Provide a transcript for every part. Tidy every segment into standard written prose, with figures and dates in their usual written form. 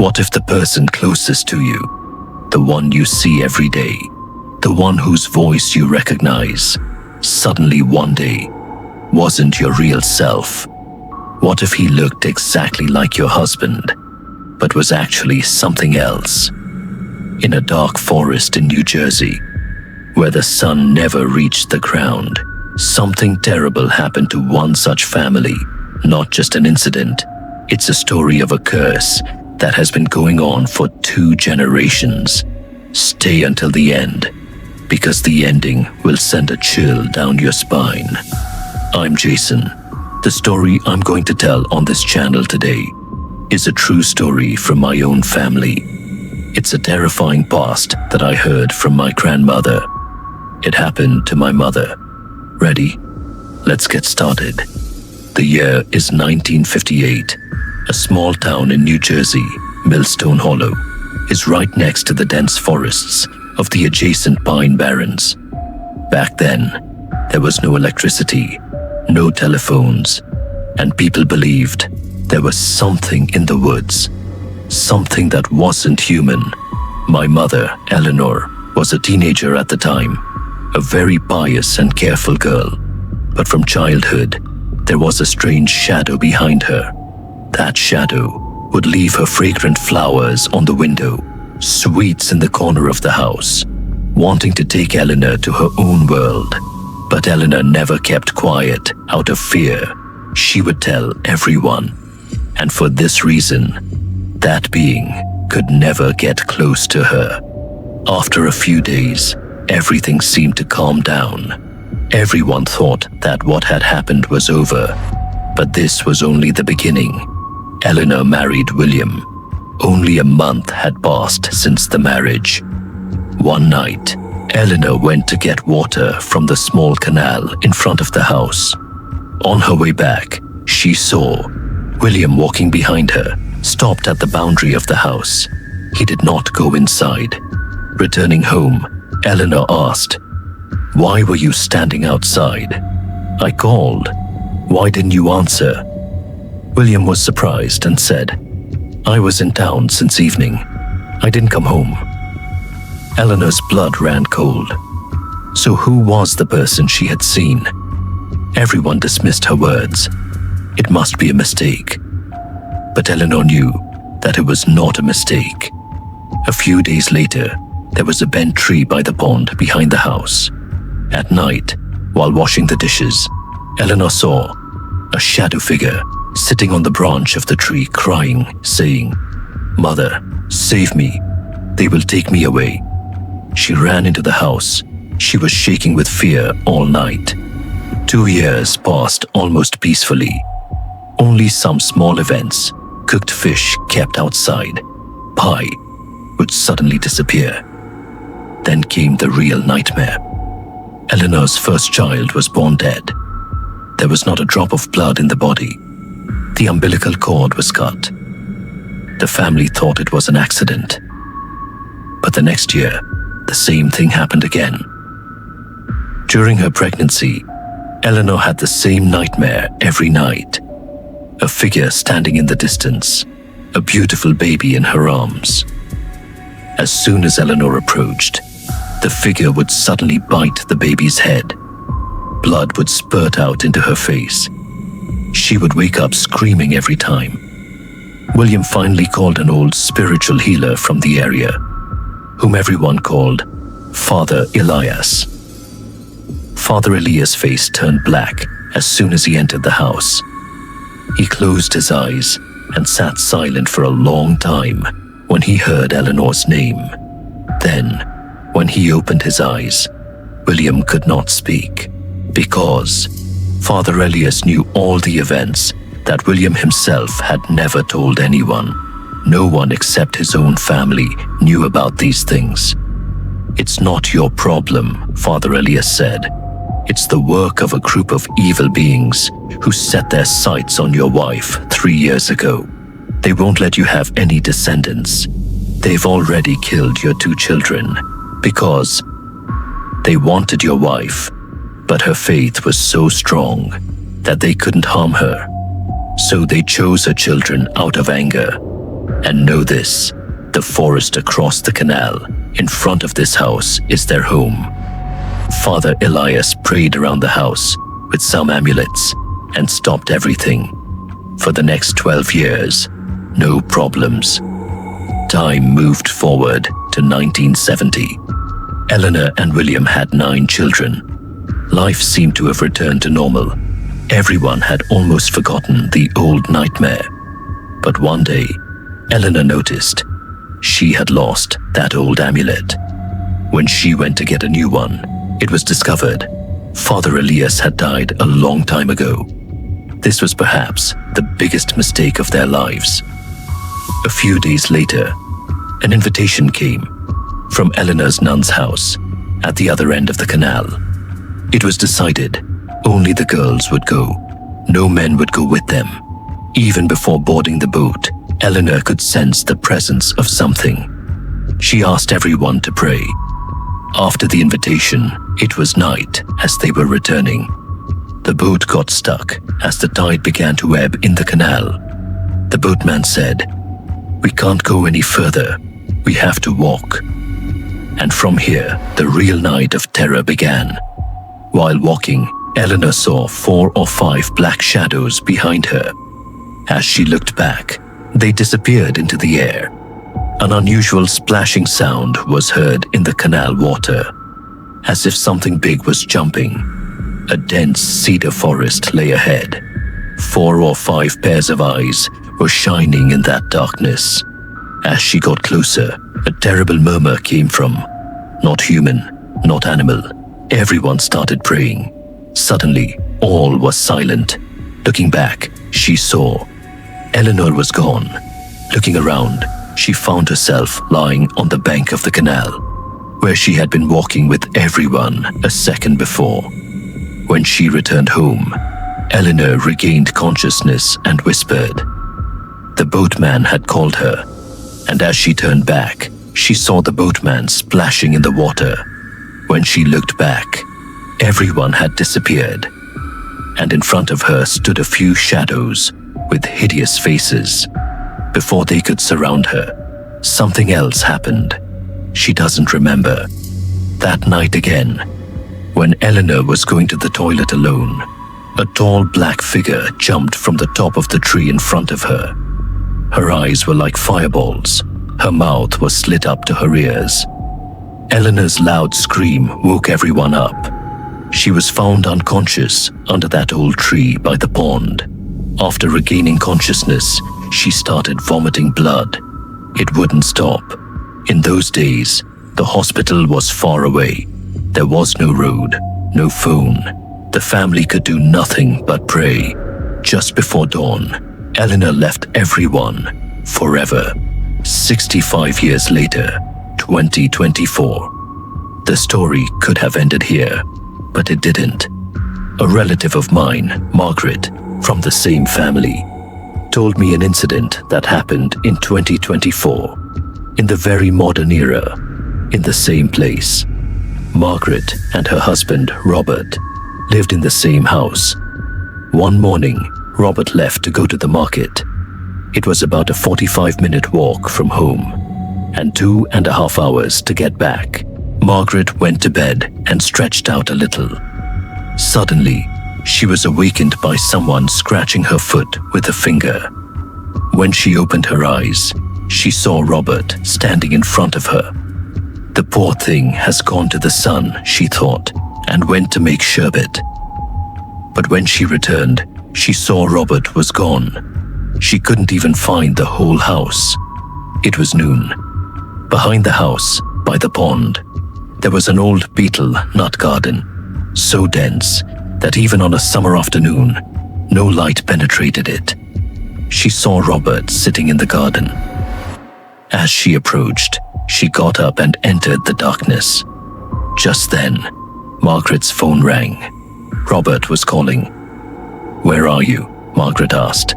What if the person closest to you, the one you see every day, the one whose voice you recognize, suddenly one day wasn't your real self? What if he looked exactly like your husband, but was actually something else? In a dark forest in New Jersey, where the sun never reached the ground, something terrible happened to one such family. Not just an incident, it's a story of a curse that has been going on for 2 generations. Stay until the end, because the ending will send a chill down your spine. I'm Jason. The story I'm going to tell on this channel today is a true story from my own family. It's a terrifying past that I heard from my grandmother. It happened to my mother. Ready? Let's get started. The year is 1958. A small town in New Jersey, Millstone Hollow, is right next to the dense forests of the adjacent pine barrens. Back then, there was no electricity, no telephones, and people believed there was something in the woods, something that wasn't human. My mother, Eleanor, was a teenager at the time, a very pious and careful girl. But from childhood, there was a strange shadow behind her. That shadow would leave her fragrant flowers on the window, sweets in the corner of the house, wanting to take Eleanor to her own world. But Eleanor never kept quiet out of fear. She would tell everyone. And for this reason, that being could never get close to her. After a few days, everything seemed to calm down. Everyone thought that what had happened was over, but this was only the beginning. Eleanor married William. Only a month had passed since the marriage. One night, Eleanor went to get water from the small canal in front of the house. On her way back, she saw William walking behind her, stopped at the boundary of the house. He did not go inside. Returning home, Eleanor asked, "Why were you standing outside? I called. Why didn't you answer?" William was surprised and said, "I was in town since evening. I didn't come home." Eleanor's blood ran cold. So who was the person she had seen? Everyone dismissed her words. It must be a mistake. But Eleanor knew that it was not a mistake. A few days later, there was a bent tree by the pond behind the house. At night, while washing the dishes, Eleanor saw a shadow figure sitting on the branch of the tree crying, saying, "Mother, save me. They will take me away." She ran into the house. She was shaking with fear all night. 2 years passed almost peacefully. Only some small events, cooked fish kept outside, pie, would suddenly disappear. Then came the real nightmare. Eleanor's first child was born dead. There was not a drop of blood in the body. The umbilical cord was cut. The family thought it was an accident. But the next year, the same thing happened again. During her pregnancy, Eleanor had the same nightmare every night. A figure standing in the distance, a beautiful baby in her arms. As soon as Eleanor approached, the figure would suddenly bite the baby's head. Blood would spurt out into her face. She would wake up screaming every time. William finally called an old spiritual healer from the area, whom everyone called Father Elias. Father Elias' face turned black as soon as he entered the house. He closed his eyes and sat silent for a long time when he heard Eleanor's name. Then, when he opened his eyes, William could not speak, because Father Elias knew all the events that William himself had never told anyone. No one except his own family knew about these things. "It's not your problem," Father Elias said. "It's the work of a group of evil beings who set their sights on your wife 3 years ago. They won't let you have any descendants. They've already killed your 2 children because they wanted your wife, but her faith was so strong that they couldn't harm her. So they chose her children out of anger. And know this, the forest across the canal in front of this house is their home. Father Elias prayed around the house with some amulets and stopped everything. For the next 12 years, no problems. Time moved forward to 1970. Eleanor and William had 9 children. Life seemed to have returned to normal. Everyone had almost forgotten the old nightmare. But one day, Eleanor noticed she had lost that old amulet. When she went to get a new one, it was discovered Father Elias had died a long time ago. This was perhaps the biggest mistake of their lives. A few days later, an invitation came from Eleanor's nun's house at the other end of the canal. It was decided only the girls would go. No men would go with them. Even before boarding the boat, Eleanor could sense the presence of something. She asked everyone to pray. After the invitation, it was night as they were returning. The boat got stuck as the tide began to ebb in the canal. The boatman said, "We can't go any further. We have to walk." And from here, the real night of terror began. While walking, Eleanor saw 4 or 5 black shadows behind her. As she looked back, they disappeared into the air. An unusual splashing sound was heard in the canal water, as if something big was jumping. A dense cedar forest lay ahead. 4 or 5 pairs of eyes were shining in that darkness. As she got closer, a terrible murmur came from, not human, not animal. Everyone started praying. Suddenly, all was silent. Looking back, she saw Eleanor was gone. Looking around, she found herself lying on the bank of the canal, where she had been walking with everyone a second before. When she returned home, Eleanor regained consciousness and whispered. The boatman had called her, and as she turned back, she saw the boatman splashing in the water. When she looked back, everyone had disappeared, and in front of her stood a few shadows with hideous faces. Before they could surround her, something else happened. She doesn't remember. That night again, when Eleanor was going to the toilet alone, a tall black figure jumped from the top of the tree in front of her. Her eyes were like fireballs. Her mouth was slit up to her ears. Eleanor's loud scream woke everyone up. She was found unconscious under that old tree by the pond. After regaining consciousness, she started vomiting blood. It wouldn't stop. In those days, the hospital was far away. There was no road, no phone. The family could do nothing but pray. Just before dawn, Eleanor left everyone forever. 65 years later, 2024. The story could have ended here, but it didn't. A relative of mine, Margaret, from the same family, told me an incident that happened in 2024, in the very modern era, in the same place. Margaret and her husband, Robert, lived in the same house. One morning, Robert left to go to the market. It was about a 45-minute walk from home, and 2.5 hours to get back. Margaret went to bed and stretched out a little. Suddenly, she was awakened by someone scratching her foot with a finger. When she opened her eyes, she saw Robert standing in front of her. The poor thing has gone to the sun, she thought, and went to make sherbet. But when she returned, she saw Robert was gone. She couldn't even find the whole house. It was noon. Behind the house, by the pond, there was an old beetle nut garden, so dense that even on a summer afternoon, no light penetrated it. She saw Robert sitting in the garden. As she approached, she got up and entered the darkness. Just then, Margaret's phone rang. Robert was calling. "Where are you?" Margaret asked.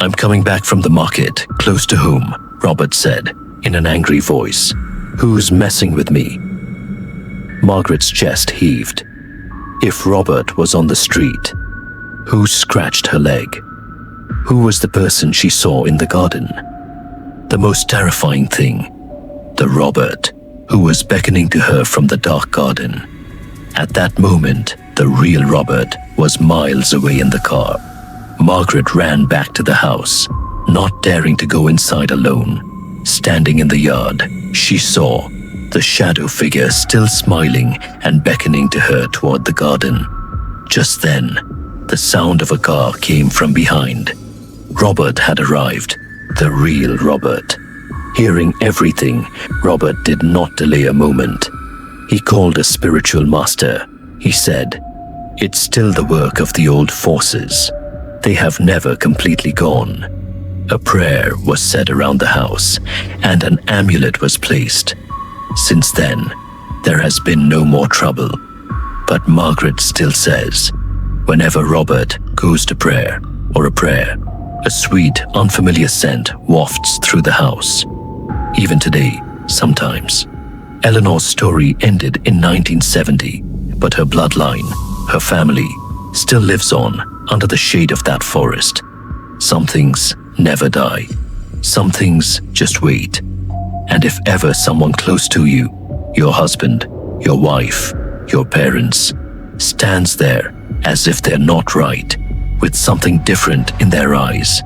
"I'm coming back from the market, close to home," Robert said, in an angry voice. "Who's messing with me?" Margaret's chest heaved. If Robert was on the street, who scratched her leg? Who was the person she saw in the garden? The most terrifying thing, the Robert, who was beckoning to her from the dark garden. At that moment, the real Robert was miles away in the car. Margaret ran back to the house, not daring to go inside alone. Standing in the yard, she saw the shadow figure still smiling and beckoning to her toward the garden. Just then, the sound of a car came from behind. Robert had arrived, the real Robert. Hearing everything, Robert did not delay a moment. He called a spiritual master. He said, "It's still the work of the old forces. They have never completely gone." A prayer was said around the house, and an amulet was placed. Since then, there has been no more trouble. But Margaret still says, whenever Robert goes to prayer, a sweet, unfamiliar scent wafts through the house. Even today, sometimes. Eleanor's story ended in 1970, but her bloodline, her family, still lives on under the shade of that forest. Some things never die. Some things just wait. And if ever someone close to you, your husband, your wife, your parents, stands there as if they're not right, with something different in their eyes,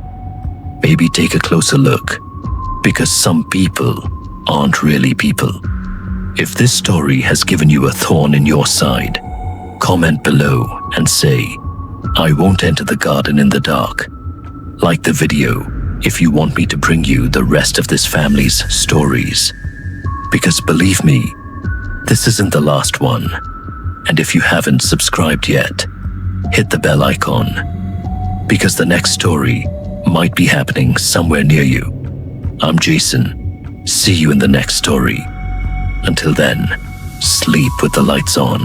maybe take a closer look, because some people aren't really people. If this story has given you a thorn in your side, comment below and say, "I won't enter the garden in the dark." Like the video if you want me to bring you the rest of this family's stories. Because believe me, this isn't the last one. And if you haven't subscribed yet, hit the bell icon, because the next story might be happening somewhere near you. I'm Jason. See you in the next story. Until then, sleep with the lights on.